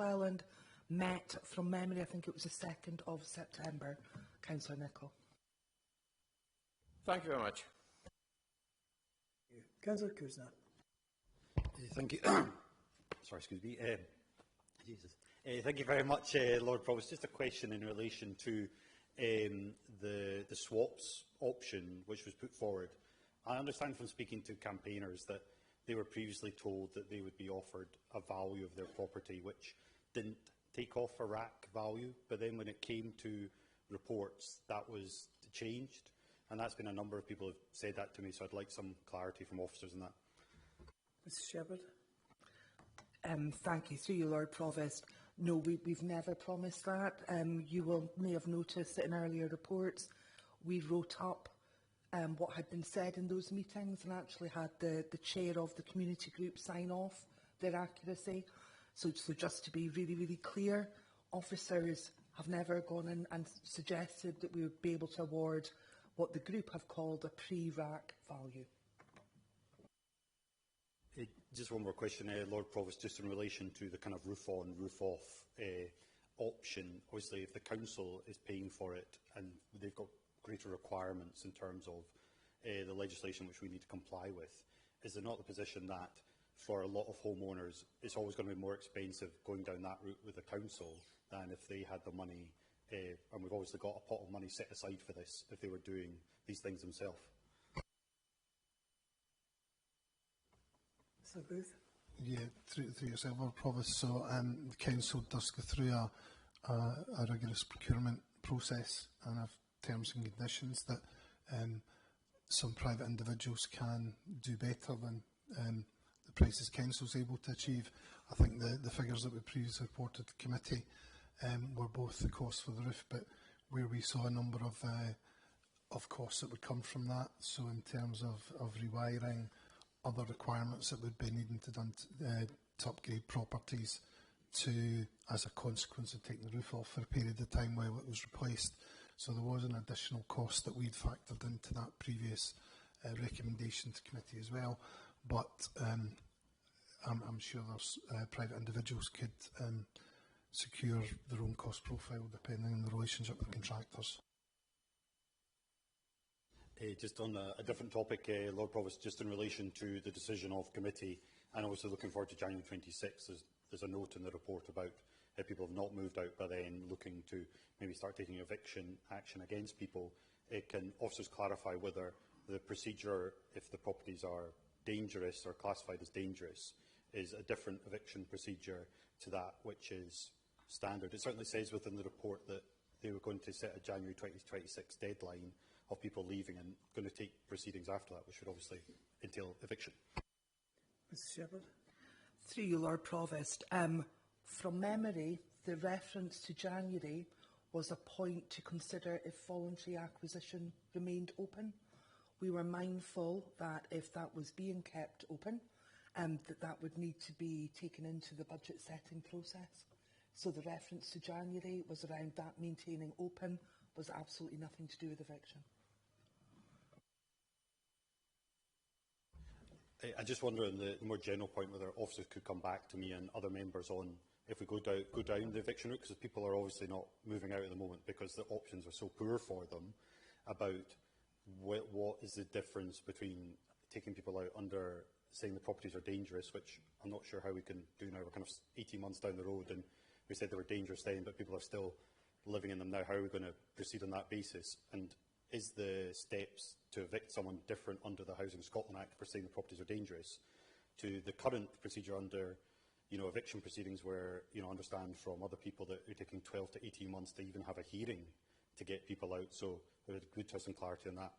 Cleland met, from memory, I think it was the 2nd of September. Councillor Nicholl. Thank you very much. Councillor Kuzna. Thank you. Sorry, excuse me. Jesus. Thank you very much, Lord Provost. Just a question in relation to the swaps option which was put forward. I understand from speaking to campaigners that they were previously told that they would be offered a value of their property which didn't take off a RAAC value, but then when it came to reports that was changed, and that's been a number of people have said that to me, so I'd like some clarity from officers on that. Mr Shepherd. Thank you. Through you, Lord Provost. No, we've never promised that. You may have noticed that in earlier reports we wrote up what had been said in those meetings and actually had the chair of the community group sign off their accuracy. So just to be really, really clear, officers have never gone in and suggested that we would be able to award what the group have called a pre-RAAC value. Just one more question, Lord Provost, just in relation to the kind of roof-on, roof-off option. Obviously, if the council is paying for it and they've got greater requirements in terms of the legislation which we need to comply with, is there not the position that for a lot of homeowners it's always going to be more expensive going down that route with the council than if they had the money, and we've obviously got a pot of money set aside for this, if they were doing these things themselves? Mr Booth. Yeah, through yourself, Lord Provost. So the council does go through a rigorous procurement process and have terms and conditions that some private individuals can do better than the prices council is able to achieve. I think the figures that we previously reported to committee were both the cost for the roof, but where we saw a number of costs that would come from that. So in terms of rewiring, other requirements that would be needing to done to upgrade properties to, as a consequence of taking the roof off for a period of time while it was replaced. So there was an additional cost that we'd factored into that previous recommendation to committee as well. But I'm sure there's private individuals could secure their own cost profile depending on the relationship with contractors. Just on a different topic, Lord Provost, just in relation to the decision of committee, and obviously looking forward to January 26th, there's a note in the report about people have not moved out, but then looking to maybe start taking eviction action against people. Can officers clarify whether the procedure, if the properties are dangerous or classified as dangerous, is a different eviction procedure to that which is standard? It certainly says within the report that they were going to set a January 2026 deadline of people leaving and going to take proceedings after that, which would obviously entail eviction. Mr Shepherd. Through you, Lord Provost. From memory, the reference to January was a point to consider if voluntary acquisition remained open. We were mindful that if that was being kept open, that would need to be taken into the budget setting process. So the reference to January was around that maintaining open, was absolutely nothing to do with eviction. I just wonder on the more general point whether officers could come back to me and other members on if we go down the eviction route, because people are obviously not moving out at the moment because the options are so poor for them, about what is the difference between taking people out under saying the properties are dangerous, which I'm not sure how we can do now. We're kind of 18 months down the road and we said they were dangerous then, but people are still living in them now. How are we going to proceed on that basis? And is the steps to evict someone different under the Housing Scotland Act for saying the properties are dangerous to the current procedure under, eviction proceedings where, I understand from other people that you're taking 12 to 18 months to even have a hearing to get people out. So it would be good to have some clarity on that.